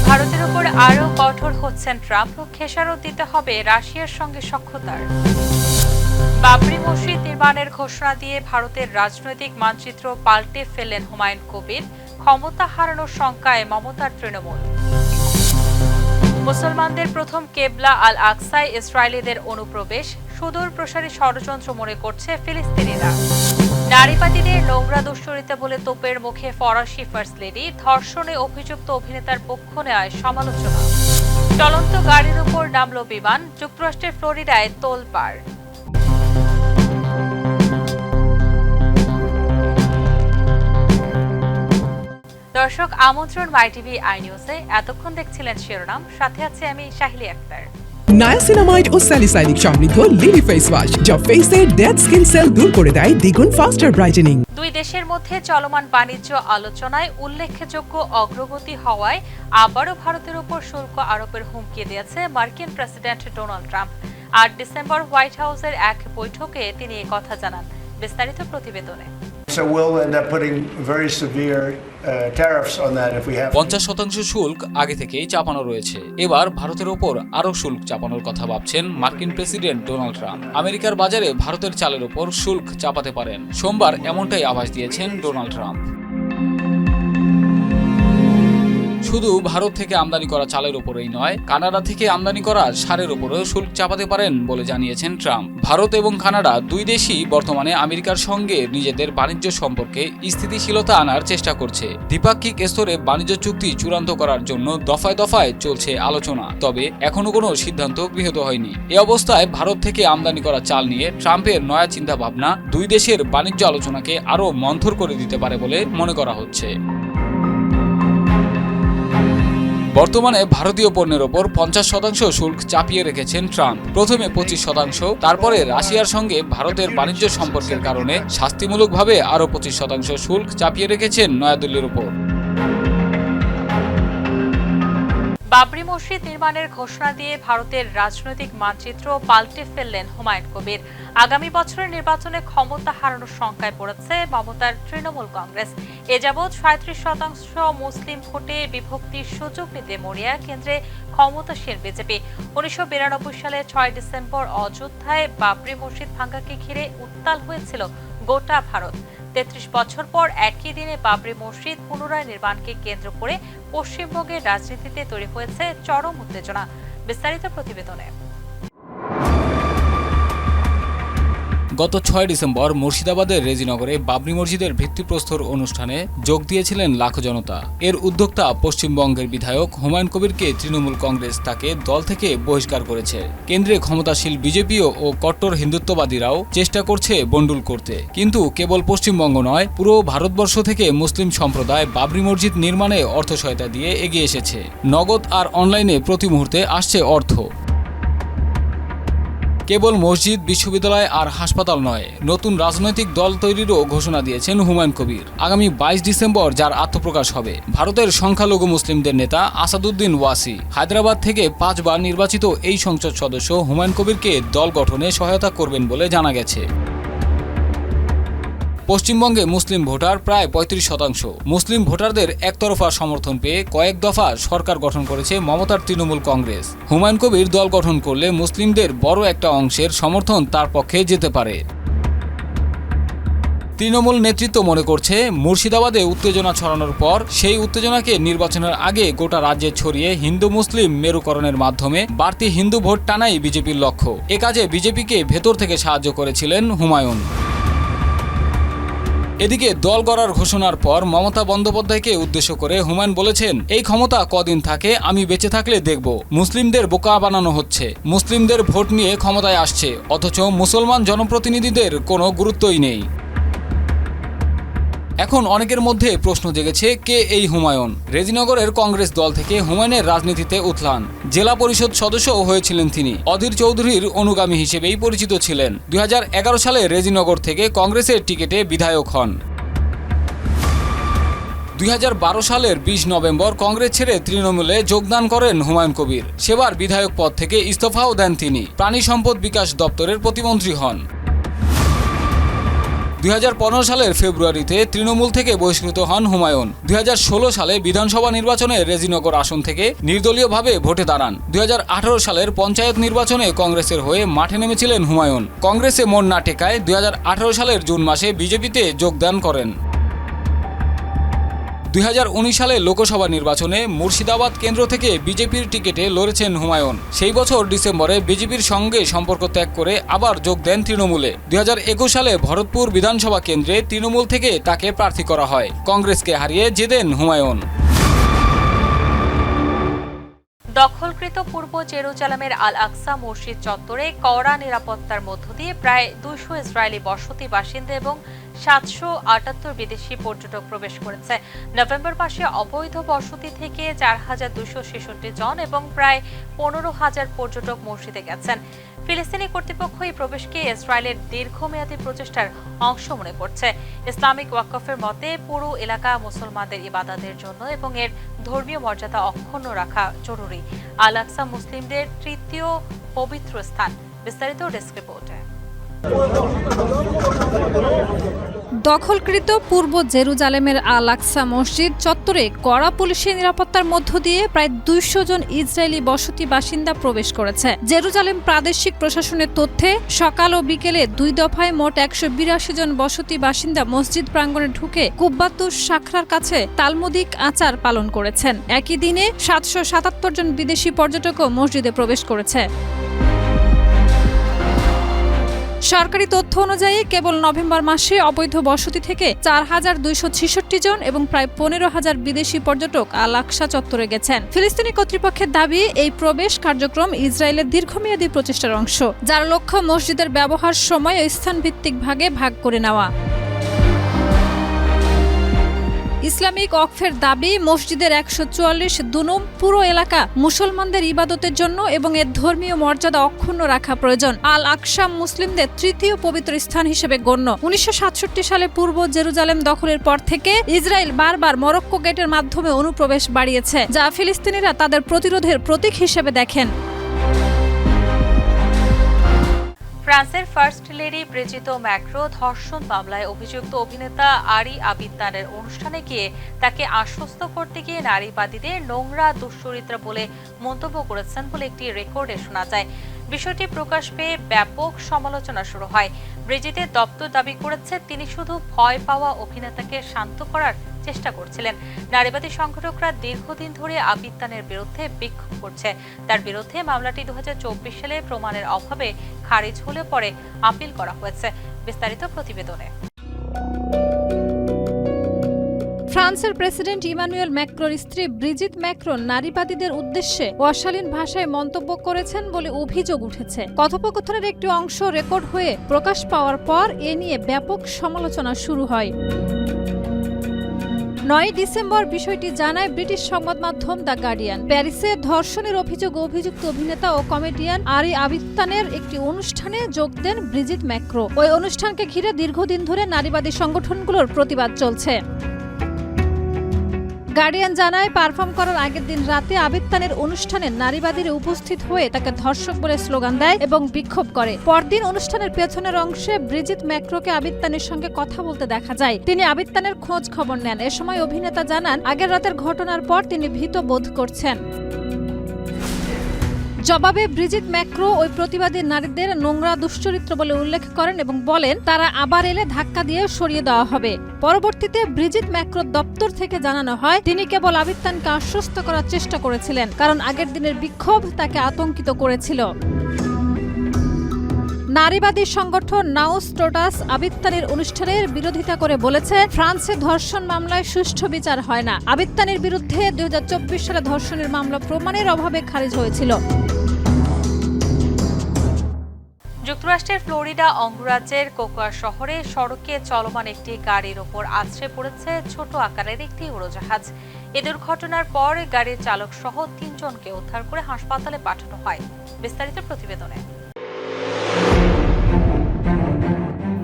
ভারতের উপর আরও কঠোর হচ্ছেন ট্রাম্প, খেসারত দিতে হবে রাশিয়ার সঙ্গে সখ্যতার। বাবরি মসজিদ নির্মাণের ঘোষণা দিয়ে ভারতের রাজনৈতিক মানচিত্র পাল্টে ফেললেন হুমায়ুন কবির, ক্ষমতা হারানোর শঙ্কায় মমতার তৃণমূল। মুসলমানদের প্রথম কেবলা আল আকসায় ইসরায়েলিদের অনুপ্রবেশ সুদূর প্রসারী ষড়যন্ত্র মনে করছে ফিলিস্তিনিরা। নারীবাদীদের নোংরা দুশ্চরিতা বলে তোপের মুখে ফরাসি ফার্স্ট লেডি, ধর্ষণে অভিযুক্ত অভিনেতার পক্ষ নেওয়ায় সমালোচনা। চলন্ত গাড়ির উপর নামল বিমান, যুক্তরাষ্ট্রের ফ্লোরিডায় তোলপাড়। দর্শক, আমন্ত্রণ মাইটিভি আই নিউজে। এতক্ষণ দেখছিলেন শিরোনাম, সাথে আছে আমি শাহিলি আক্তার। নায়াসিনামাইড ও স্যালিসাইলিক সমৃদ্ধ লিলি ফেস ওয়াশ যা ফেসের ডেড স্কিন সেল দূর করে দেয় দ্বিগুণ ফাস্টার ব্রাইটেনিং। দুই দেশের মধ্যে চলমান বাণিজ্য আলোচনায় উল্লেখযোগ্য অগ্রগতি হওয়ায় আবারও ভারতের উপর শুল্ক আরোপের হুমকি দিয়েছে মার্কিন president Donald Trump. ৮ December white হাউসের এক বৈঠকে তিনি এই কথা জানান। বিস্তারিত প্রতিবেদনে। 50% শুল্ক আগে থেকেই চাপানো রয়েছে। এবার ভারতের ওপর আরও শুল্ক চাপানোর কথা ভাবছেন মার্কিন প্রেসিডেন্ট ডোনাল্ড ট্রাম্প। আমেরিকার বাজারে ভারতের চালের ওপর শুল্ক চাপাতে পারেন, সোমবার এমনটাই আভাস দিয়েছেন ডোনাল্ড ট্রাম্প। শুধু ভারত থেকে আমদানি করা চালের উপরেই নয়, কানাডা থেকে আমদানি করা সারের উপরেও শুল্ক চাপাতে পারেন বলে জানিয়েছেন ট্রাম্প। ভারত এবং কানাডা দুই দেশই বর্তমানে আমেরিকার সঙ্গে নিজেদের বাণিজ্য সম্পর্কে স্থিতিশীলতা আনার চেষ্টা করছে। দ্বিপাক্ষিক স্তরে বাণিজ্য চুক্তি চূড়ান্ত করার জন্য দফায় দফায় চলছে আলোচনা, তবে এখনো কোনো সিদ্ধান্ত গৃহীত হয়নি। এ অবস্থায় ভারত থেকে আমদানি করা চাল নিয়ে ট্রাম্পের নয়া চিন্তা ভাবনা দুই দেশের বাণিজ্য আলোচনাকে আরও মন্থর করে দিতে পারে বলে মনে করা হচ্ছে। বর্তমানে ভারতীয় পণ্যের ওপর 50% শুল্ক চাপিয়ে রেখেছেন ট্রাম্প। প্রথমে 25%, তারপরে রাশিয়ার সঙ্গে ভারতের বাণিজ্য সম্পর্কের কারণে শাস্তিমূলকভাবে আরও 25% শুল্ক চাপিয়ে রেখেছেন নয়াদিল্লির ওপর। বাবরি মসজিদ নির্মাণের ঘোষণা দিয়ে ভারতের রাজনৈতিক মানচিত্র পাল্টে ফেললেন হুমায়ুন কবির। আগামী বছরের নির্বাচনে ক্ষমতা হারানোর শঙ্কায় পড়েছে মমতার তৃণমূল কংগ্রেস। এ যাবৎ 37% মুসলিম ভোটে বিভক্তির সুযোগ নিতে মরিয়া কেন্দ্রে ক্ষমতাসীন বিজেপি। 1992 সালে 6 ডিসেম্বর অযোধ্যায় বাবরি মসজিদ ভাঙ্গাকে ঘিরে উত্তাল হয়েছিল গোটা ভারত। 33 বছর পর একই দিনে বাবরি মসজিদ পুনরায় নির্মাণকে কেন্দ্র করে পশ্চিমবঙ্গের রাজনীতিতে তৈরি হয়েছে চরম উত্তেজনা। বিস্তারিত প্রতিবেদনে। গত 6 ডিসেম্বর মুর্শিদাবাদের রেজিনগরে বাবরি মসজিদের ভিত্তিপ্রস্তর অনুষ্ঠানে যোগ দিয়েছিলেন লাখো জনতা। এর উদ্যোক্তা পশ্চিমবঙ্গের বিধায়ক হুমায়ুন কবিরকে তৃণমূল কংগ্রেস তাকে দল থেকে বহিষ্কার করেছে। কেন্দ্রে ক্ষমতাশীল বিজেপিও ও কট্টর হিন্দুত্ববাদীরাও চেষ্টা করছে বন্ডুল করতে। কিন্তু কেবল পশ্চিমবঙ্গ নয়, পুরো ভারতবর্ষ থেকে মুসলিম সম্প্রদায় বাবরি মসজিদ নির্মাণে অর্থ সহায়তা দিয়ে এগিয়ে এসেছে। নগদ আর অনলাইনে প্রতি মুহূর্তে আসছে অর্থ। কেবল মসজিদ, বিশ্ববিদ্যালয় আর হাসপাতাল নয়, নতুন রাজনৈতিক দল তৈরিরও ঘোষণা দিয়েছেন হুমায়ুন কবির। আগামী 22 ডিসেম্বর যার আত্মপ্রকাশ হবে। ভারতের সংখ্যালঘু মুসলিমদের নেতা আসাদুদ্দিন ওয়াসি হায়দ্রাবাদ থেকে 5 বার নির্বাচিত এই সংসদ সদস্য হুমায়ুন কবিরকে দল গঠনে সহায়তা করবেন বলে জানা গেছে। পশ্চিমবঙ্গে মুসলিম ভোটার প্রায় 35%। মুসলিম ভোটারদের একতরফা সমর্থন পেয়ে কয়েক দফা সরকার গঠন করেছে মমতার তৃণমূল কংগ্রেস। হুমায়ুন কবির দল গঠন করলে মুসলিমদের বড় একটা অংশের সমর্থন তার পক্ষে যেতে পারে। তৃণমূল নেতৃত্ব মনে করছে, মুর্শিদাবাদে উত্তেজনা ছড়ানোর পর সেই উত্তেজনাকে নির্বাচনের আগে গোটা রাজ্যে ছড়িয়ে হিন্দু মুসলিম মেরুকরণের মাধ্যমে বাড়তি হিন্দু ভোট টানাই বিজেপির লক্ষ্য। এ কাজে বিজেপিকে ভেতর থেকে সাহায্য করেছিলেন হুমায়ুন। এদিকে দল গড়ার ঘোষণার পর মমতা বন্দ্যোপাধ্যায়কে উদ্দেশ্য করে হুমায়ুন বলেছেন, এই ক্ষমতা কদিন থাকে, আমি বেঁচে থাকলে দেখব। মুসলিমদের বোকা বানানো হচ্ছে, মুসলিমদের ভোট নিয়ে ক্ষমতায় আসছে, অথচ মুসলমান জনপ্রতিনিধিদের কোনো গুরুত্বই নেই। এখন অনেকের মধ্যে প্রশ্ন জেগেছে, কে এই হুমায়ুন? রেজিনগরের কংগ্রেস দল থেকে হুমায়ুনের রাজনীতিতে উত্থান। জেলা পরিষদ সদস্যও হয়েছিলেন তিনি। অধীর চৌধুরীর অনুগামী হিসেবেই পরিচিত ছিলেন। 2011 সালে রেজিনগর থেকে কংগ্রেসের টিকিটে বিধায়ক হন। 2012 সালের 20 নভেম্বর কংগ্রেস ছেড়ে তৃণমূলে যোগদান করেন হুমায়ুন কবির। সেবার বিধায়ক পদ থেকে ইস্তফাও দেন তিনি। প্রাণী সম্পদ বিকাশ দপ্তরের প্রতিমন্ত্রী হন। 2015 সালের ফেব্রুয়ারিতে তৃণমূল থেকে বহিষ্কৃত হন হুমায়ুন। 2016 সালে বিধানসভা নির্বাচনে রেজিনগর আসন থেকে নির্দলীয়ভাবে ভোটে দাঁড়ান। 2018 সালের পঞ্চায়েত নির্বাচনে কংগ্রেসের হয়ে মাঠে নেমেছিলেন হুমায়ুন। কংগ্রেসে মন না টেকায় 2018 সালের জুন মাসে বিজেপিতে যোগদান করেন। 2019 সালে লোকসভা নির্বাচনে মুর্শিদাবাদ কেন্দ্র থেকে বিজেপির টিকিটে লড়েছেন হুমায়ুন। সেই বছর ডিসেম্বরে বিজেপির সঙ্গে সম্পর্ক ত্যাগ করে আবার যোগ দেন তৃণমূলে। 2021 সালে ভরতপুর বিধানসভা কেন্দ্রে তৃণমূল থেকে তাকে প্রার্থী করা হয়। কংগ্রেসকে হারিয়ে জেতেন হুমায়ুন। দখলকৃত পূর্ব জেরুজালেমের আল আকসা মসজিদ চত্বরে কড়া নিরাপত্তার মধ্য দিয়ে প্রায় 200 ইসরায়েলি বসতি বাসিন্দা এবং 778 বিদেশি পর্যটক প্রবেশ করেছে। নভেম্বর মাসে অবৈধ বসতি থেকে 4266 জন এবং প্রায় 15,000 পর্যটক মসজিদে গেছেন। ফিলিস্তিনি কর্তৃপক্ষ এই প্রবেশকে ইসরায়েলের দীর্ঘমেয়াদী প্রচেষ্টার অংশ মনে করছে। ইসলামিক ওয়াকফের মতে পুরো এলাকা মুসলমানদের ইবাদতের জন্য এবং এর ধর্মীয় মর্যাদা অক্ষুণ্ণ রাখা জরুরি। আল আকসা মুসলিমদের তৃতীয় পবিত্র স্থান। বিস্তারিত ডেস্ক রিপোর্টে। দখলকৃত পূর্ব জেরুজালেমের আল আকসা মসজিদ চত্বরে কড়া পুলিশের নিরাপত্তার মধ্য দিয়ে প্রায় 200 জন ইসরায়েলি বসতি বাসিন্দা প্রবেশ করেছে। জেরুজালেম প্রাদেশিক প্রশাসনের তথ্যে সকাল ও বিকেলে 2 দফায় মোট 182 জন বসতি বাসিন্দা মসজিদ প্রাঙ্গণে ঢুকে কুব্বাতুস সাখরার কাছে তালমুদিক আচার পালন করেছেন। একই দিনে 777 জন বিদেশি পর্যটকও মসজিদে প্রবেশ করেছে। সরকারি তথ্য অনুযায়ী কেবল নভেম্বর মাসে অবৈধ বসতি থেকে 4266 জন এবং প্রায় 15,000 বিদেশি পর্যটক আল আকসা চত্বরে গেছেন। ফিলিস্তিনি কর্তৃপক্ষের দাবি, এই প্রবেশ কার্যক্রম ইসরায়েলের দীর্ঘমেয়াদী প্রচেষ্টার অংশ, যার লক্ষ্য মসজিদের ব্যবহার সময় ও স্থানভিত্তিক ভাগে ভাগ করে নেওয়া। ইসলামিক ওয়াকফের দাবি, মসজিদের 144 দুনুম পুরো এলাকা মুসলমানদের ইবাদতের জন্য এবং এর ধর্মীয় মর্যাদা অক্ষুণ্ণ রাখা প্রয়োজন। আল আকসা মুসলিমদের তৃতীয় পবিত্র স্থান হিসেবে গণ্য। 1967 সালে পূর্ব জেরুজালেম দখলের পর থেকে ইসরায়েল বারবার মরক্কো গেটের মাধ্যমে অনুপ্রবেশ বাড়িয়েছে, যা ফিলিস্তিনিরা তাদের প্রতিরোধের প্রতীক হিসেবে দেখেন। ফ্রান্সের ফার্স্ট লেডি ব্রিজিত ম্যাক্রো ধর্ষণ মামলায় অভিযুক্ত অভিনেতা আরি আবিত্তানের অনুষ্ঠানে গিয়ে তাকে আশ্বস্ত করতে গিয়ে নারীবাদীদের নোংরা দুশ্চরিত্র বলে মন্তব্য করেছেন বলে একটি রেকর্ডে শোনা যায়। বিষয়টি প্রকাশ পেয়ে ব্যাপক সমালোচনা শুরু হয়। ব্রিজিতের দপ্তর দাবি করেছে তিনি শুধু ভয় পাওয়া অভিনেতাকে শান্ত করার চেষ্টা করছিলেন। নারীবাদী সংগঠকরা দীর্ঘদিন ধরে আবিত্তানের বিরুদ্ধে বিক্ষোভ করছে। তার বিরুদ্ধে মামলাটি 2024 সালে প্রমাণের অভাবে খারিজ হলে পরে আপিল করা হয়েছে। বিস্তারিত প্রতিবেদনে। ফ্রান্সের প্রেসিডেন্ট ইমানুয়েল ম্যাক্রোর স্ত্রী ব্রিজিত ম্যাক্রো নারীবাদীদের উদ্দেশ্যে অশালীন ভাষায় মন্তব্য করেছেন বলে অভিযোগ উঠেছে। কথোপকথনের একটি অংশ রেকর্ড হয়ে প্রকাশ পাওয়ার পর এ নিয়ে ব্যাপক সমালোচনা শুরু হয়। 9 ডিসেম্বর বিষয়টি জানায় ব্রিটিশ সংবাদ মাধ্যম দ্য গার্ডিয়ান। প্যারিসে ধর্ষণের অভিযুক্ত অভিনেতা ও কমেডিয়ান আরি আবিত্তানের একটি অনুষ্ঠানে যোগ দেন ব্রিজিত ম্যাক্রো। ওই অনুষ্ঠানকে ঘিরে দীর্ঘদিন ধরে নারীবাদী সংগঠনগুলোর প্রতিবাদ চলছে। গার্ডিয়ান জানায়, পারফর্ম করার আগের দিন রাতে আবিত্তানের অনুষ্ঠানে নারীবাদীরা উপস্থিত হয়ে তাকে ধর্ষক বলে স্লোগান দেয় এবং বিক্ষোভ করে। পরদিন অনুষ্ঠানের পেছনের অংশে ব্রিজিত ম্যাক্রোকে আবিত্তানের সঙ্গে কথা বলতে দেখা যায়। তিনি আবিত্তানের খোঁজ খবর নেন। এ সময় অভিনেতা জানান, আগের রাতের ঘটনার পর তিনি ভীত বোধ করছেন। জবাবে ব্রিজিত ম্যাক্রো ওই প্রতিবাদী নারীদের নোংরা দুশ্চরিত্র বলে উল্লেখ করেন এবং বলেন তারা আবার এলে ধাক্কা দিয়ে সরিয়ে দেওয়া হবে। পরবর্তীতে ব্রিজিত ম্যাক্রোর দপ্তর থেকে জানানো হয়, তিনি কেবল আবিত্তানকে আশ্বস্ত করার চেষ্টা করেছিলেন, কারণ আগের দিনের বিক্ষোভ তাকে আতঙ্কিত করেছিল। নারীবাদী সংগঠন নাউস্টোটাস আবিত্তানের অনুষ্ঠানের বিরোধিতা করে বলেছে, ফ্রান্সে ধর্ষণ মামলায় সুষ্ঠু বিচার হয় না। আবিত্তানের বিরুদ্ধে 2024 সালে ধর্ষণের মামলা প্রমাণের অভাবে খারিজ হয়েছিল। যুক্তরাষ্ট্রের ফ্লোরিডা অঙ্গরাজ্যের কোকোয়া শহরে সড়কে চলমান একটি গাড়ির ওপর আছড়ে পড়েছে ছোট আকারের একটি উড়োজাহাজ। এ দুর্ঘটনার পর গাড়ির চালক সহ 3 জনকে উদ্ধার করে হাসপাতালে পাঠানো হয়। বিস্তারিত প্রতিবেদনে।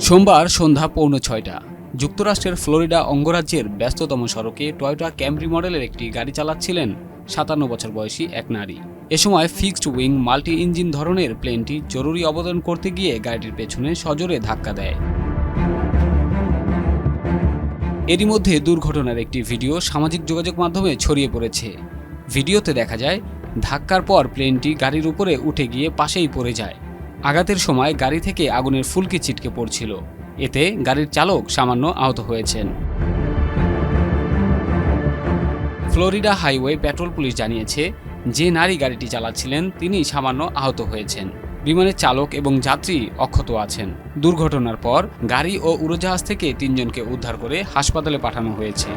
সোমবার সন্ধ্যা 5:45 যুক্তরাষ্ট্রের ফ্লোরিডা অঙ্গরাজ্যের ব্যস্ততম সড়কে টয়োটা ক্যামরি মডেলের একটি গাড়ি চালাচ্ছিলেন 57 বছর বয়সী এক নারী। এ সময় ফিক্সড উইং মাল্টি ইঞ্জিন ধরনের প্লেনটি জরুরি অবতরণ করতে গিয়ে গাড়িটির পেছনে সজোরে ধাক্কা দেয়। এরই মধ্যে দুর্ঘটনার একটি ভিডিও সামাজিক যোগাযোগ মাধ্যমে ছড়িয়ে পড়েছে। ভিডিওতে দেখা যায় ধাক্কার পর প্লেনটি গাড়ির উপরে উঠে গিয়ে পাশেই পড়ে যায়। আঘাতের সময় গাড়ি থেকে আগুনের ফুলকি ছিটকে পড়ছিল। এতে গাড়ির চালক সামান্য আহত হয়েছেন। ফ্লোরিডা হাইওয়ে পেট্রোল পুলিশ জানিয়েছে, যে নারী গাড়িটি চালাচ্ছিলেন তিনি সামান্য আহত হয়েছেন। বিমানের চালক এবং যাত্রী অক্ষত আছেন। দুর্ঘটনার পর গাড়ি ও উড়োজাহাজ থেকে 3 জনকে উদ্ধার করে হাসপাতালে পাঠানো হয়েছে।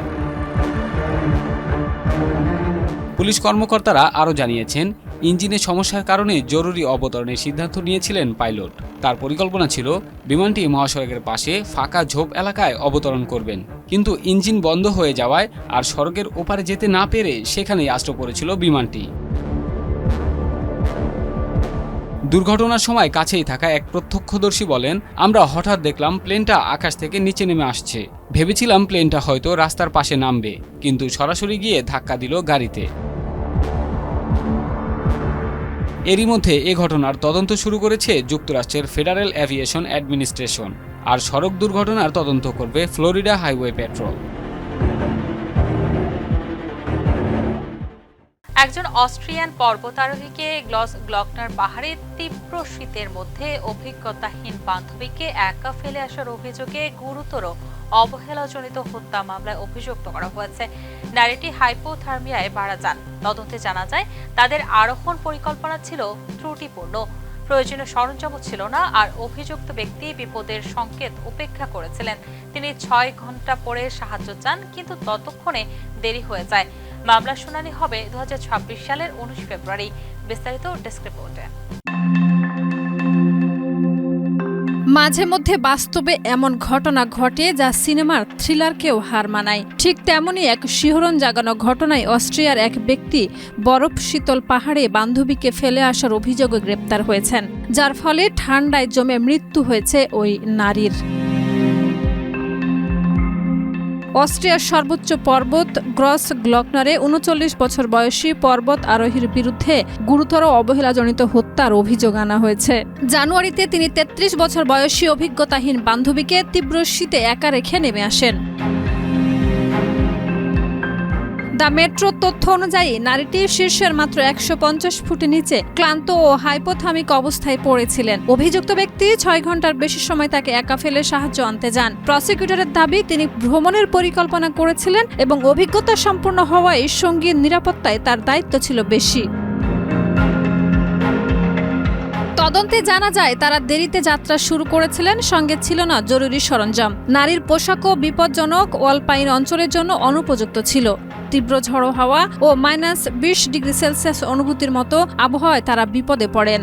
পুলিশ কর্মকর্তারা আরও জানিয়েছেন, ইঞ্জিনের সমস্যার কারণে জরুরি অবতরণের সিদ্ধান্ত নিয়েছিলেন পাইলট। তার পরিকল্পনা ছিল বিমানটি মহাসড়কের পাশে ফাঁকা ঝোপ এলাকায় অবতরণ করবেন, কিন্তু ইঞ্জিন বন্ধ হয়ে যাওয়ায় আর সড়কের ওপারে যেতে না পেরে সেখানেই আশ্রয় পড়েছিল বিমানটি। দুর্ঘটনার সময় কাছেই থাকা এক প্রত্যক্ষদর্শী বলেন, আমরা হঠাৎ দেখলাম প্লেনটা আকাশ থেকে নিচে নেমে আসছে। ভেবেছিলাম প্লেনটা হয়তো রাস্তার পাশে নামবে, কিন্তু সরাসরি গিয়ে ধাক্কা দিল গাড়িতে। এরই মধ্যে এ ঘটনার তদন্ত শুরু করেছে যুক্তরাষ্ট্রের ফেডারেল এভিয়েশন অ্যাডমিনিস্ট্রেশন, আর সড়ক দুর্ঘটনার তদন্ত করবে ফ্লোরিডা হাইওয়ে পেট্রোল। একজন অস্ট্রিয়ান পর্বতারোহীকে গ্লকনার পাহাড়ে তীব্র শীতের মধ্যে অভিজ্ঞতাহীন বান্ধবীকে একা ফেলে আসার অভিযোগে গুরুতর অবহেলাজনিত হত্যা মামলায় অভিযুক্ত করা হয়েছে। নারীটি হাইপোথার্মিয়ায় মারা যান। তদন্তে জানা যায় তাদের আরোহণ পরিকল্পনা ছিল ত্রুটিপূর্ণ, প্রয়োজনীয় সরঞ্জামও ছিল না, আর অভিযুক্ত ব্যক্তি বিপদের সংকেত উপেক্ষা করেছিলেন। তিনি 6 ঘন্টা পরে সাহায্য চান, কিন্তু ততক্ষণে দেরি হয়ে যায়। মামলার শুনানি হবে 2026 সালের 19 ফেব্রুয়ারি। বিস্তারিত ডেস্ক রিপোর্টে। মাঝে মধ্যে বাস্তবে এমন ঘটনা ঘটে যা সিনেমার থ্রিলারকেও হার মানায়। ঠিক তেমনই এক শিহরণ জাগানো ঘটনায় অস্ট্রিয়ার এক ব্যক্তি বরফ শীতল পাহাড়ে বান্ধবীকে ফেলে আসার অভিযোগে গ্রেপ্তার হয়েছেন, যার ফলে ঠান্ডায় জমে মৃত্যু হয়েছে ওই নারীর। অস্ট্রিয়ার সর্বোচ্চ পর্বত গ্রস গ্লকনারে 39 বছর বয়সী পর্বত আরোহীর বিরুদ্ধে গুরুতর অবহেলাজনিত হত্যার অভিযোগ আনা হয়েছে। জানুয়ারিতে তিনি 33 বছর বয়সী অভিজ্ঞতাহীন বান্ধবীকে তীব্র শীতে একা রেখে নেমে আসেন। দ্য মেট্রোর তথ্য অনুযায়ী নারীটি শীর্ষের মাত্র 150 ফুট নিচে ক্লান্ত ও হাইপোথামিক অবস্থায় পড়েছিলেন। অভিযুক্ত ব্যক্তি 6 ঘন্টার বেশি সময় তাকে একা ফেলে সাহায্য আনতে যান। প্রসিকিউটরের দাবি, তিনি ভ্রমণের পরিকল্পনা করেছিলেন এবং অভিজ্ঞতা সম্পন্ন হওয়ায় সঙ্গীর নিরাপত্তায় তার দায়িত্ব ছিল বেশি। তদন্তে জানা যায় তারা দেরিতে যাত্রা শুরু করেছিলেন, সঙ্গে ছিল না জরুরি সরঞ্জাম। নারীর পোশাকও বিপজ্জনক, অল্পাইন অঞ্চলের জন্য অনুপযুক্ত ছিল। তীব্র ঝড়ো হাওয়া ও -20 ডিগ্রি সেলসিয়াস অনুভূতির মতো আবহাওয়ায় তারা বিপদে পড়েন।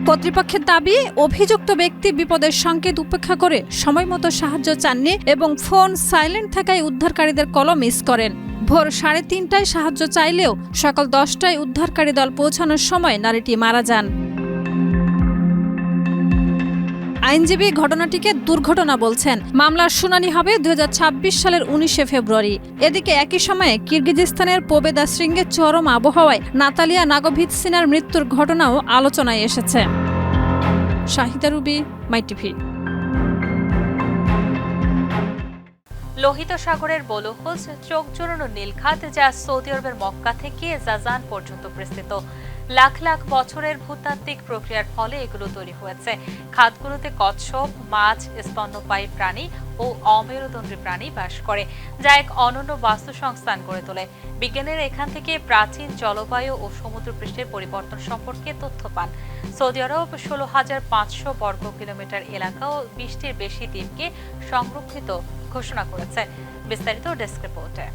কর্তৃপক্ষের দাবি, অভিযুক্ত ব্যক্তি বিপদের সংকেত উপেক্ষা করে সময়মতো সাহায্য চাননি এবং ফোন সাইলেন্ট থাকায় উদ্ধারকারীদের কল মিস করেন। ভোর 3:30টায় সাহায্য চাইলেও সকাল 10টায় উদ্ধারকারী দল পৌঁছানোর সময় নারীটি মারা যান। আইনজীবী ঘটনাটিকে দুর্ঘটনা বলছেন। মামলার শুনানি হবে 2026 সালের 19 ফেব্রুয়ারি। এদিকে একই সময়ে কিরগিজস্তানের পোবেদা শৃঙ্গে চরম আবহাওয়ায় নাতালিয়া নাগোভিৎসিনার মৃত্যুর ঘটনাও আলোচনায় এসেছে। শাহিদা রুবি, মাই টিভি। লোহিত সাগরের বলহজ চোখ জোড়ানো নীলখাত, যা সৌদি আরবের মক্কা থেকে জাজান পর্যন্ত বিস্তৃত। লাখ লাখ বছরের ভূতাত্ত্বিক প্রক্রিয়ার ফলে এগুলো তৈরি হয়েছে। খাতগুলোতে কচ্ছপ, মাছ, স্তন্যপায়ী প্রাণী ও অমেরুদণ্ডী প্রাণী বাস করে, যা এক অনন্য বাস্তুসংস্থান গড়ে তোলে। বিজ্ঞানীরা এখান থেকে প্রাচীন জলবায়ু ও সমুদ্রপৃষ্ঠের পরিবর্তন সম্পর্কে তথ্য পান। সৌদি আরব 16,500 বর্গ কিলোমিটার এলাকা ও 20টির বেশি দ্বীপকে সংরক্ষিত ঘোষণা করেছে। বিস্তারিত ডেস্ক রিপোর্টে।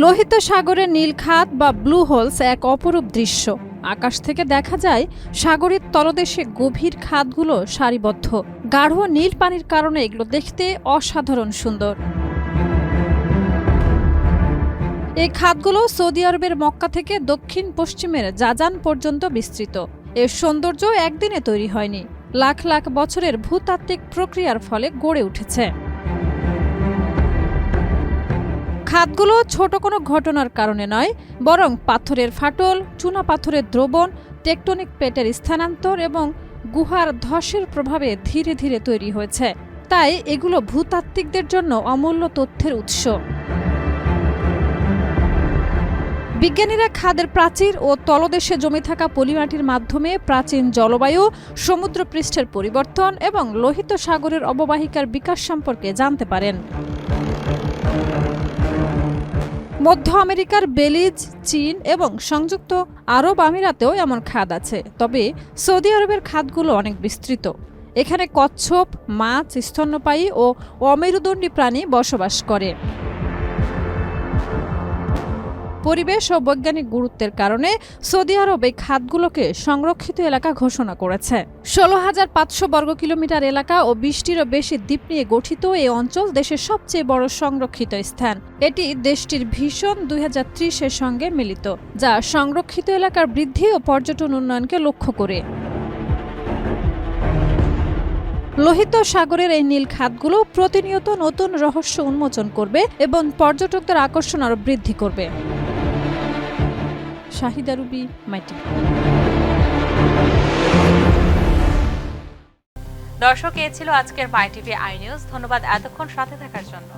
লোহিত সাগরের নীলখাত বা ব্লু হোলস এক অপরূপ দৃশ্য। আকাশ থেকে দেখা যায় সাগরের তলদেশে গভীর খাতগুলো সারিবদ্ধ। গাঢ় নীল পানির কারণে এগুলো দেখতে অসাধারণ সুন্দর। এই খাতগুলো সৌদি আরবের মক্কা থেকে দক্ষিণ পশ্চিমের জাজান পর্যন্ত বিস্তৃত। এর সৌন্দর্য একদিনে তৈরি হয়নি, লাখ লাখ বছরের ভূতাত্ত্বিক প্রক্রিয়ার ফলে গড়ে উঠেছে। খাতগুলো ছোট কোনো ঘটনার কারণে নয়, বরং পাথরের ফাটল, চুনা পাথরের দ্রবণ, টেকটনিক প্লেটের স্থানান্তর এবং গুহার ধসের প্রভাবে ধীরে ধীরে তৈরি হয়েছে। তাই এগুলো ভূতাত্ত্বিকদের জন্য অমূল্য তথ্যের উৎস। বিজ্ঞানীরা খাদের প্রাচীর ও তলদেশে জমে থাকা পলিমাটির মাধ্যমে প্রাচীন জলবায়ু, সমুদ্রপৃষ্ঠের পরিবর্তন এবং লোহিত সাগরের অববাহিকার বিকাশ সম্পর্কে জানতে পারেন। মধ্য আমেরিকার বেলিজ, চীন এবং সংযুক্ত আরব আমিরাতেও এমন খাদ আছে, তবে সৌদি আরবের খাদগুলো অনেক বিস্তৃত। এখানে কচ্ছপ, মাছ, স্তন্যপায়ী ও অমেরুদণ্ডী প্রাণী বসবাস করে। পরিবেশ ও বৈজ্ঞানিক গুরুত্বের কারণে সৌদি আরব এই খাদগুলোকে সংরক্ষিত এলাকা ঘোষণা করেছে। 16,500 বর্গ কিলোমিটার এলাকা ও 20টিরও বেশি দ্বীপ নিয়ে গঠিত এই অঞ্চল দেশের সবচেয়ে বড় সংরক্ষিত স্থান। এটি দেশটির ভিশন 2030-এর সঙ্গে মিলিত, যা সংরক্ষিত এলাকার বৃদ্ধি ও পর্যটন উন্নয়নকে লক্ষ্য করে। লোহিত সাগরের এই নীল খাদগুলো প্রতিনিয়ত নতুন রহস্য উন্মোচন করবে এবং পর্যটকদের আকর্ষণ আরও বৃদ্ধি করবে। শাহিদা রুবি, মাইটি। দর্শক, এ ছিল আজকের মাই টিভি আই নিউজ। ধন্যবাদ এতক্ষণ সাথে থাকার জন্য।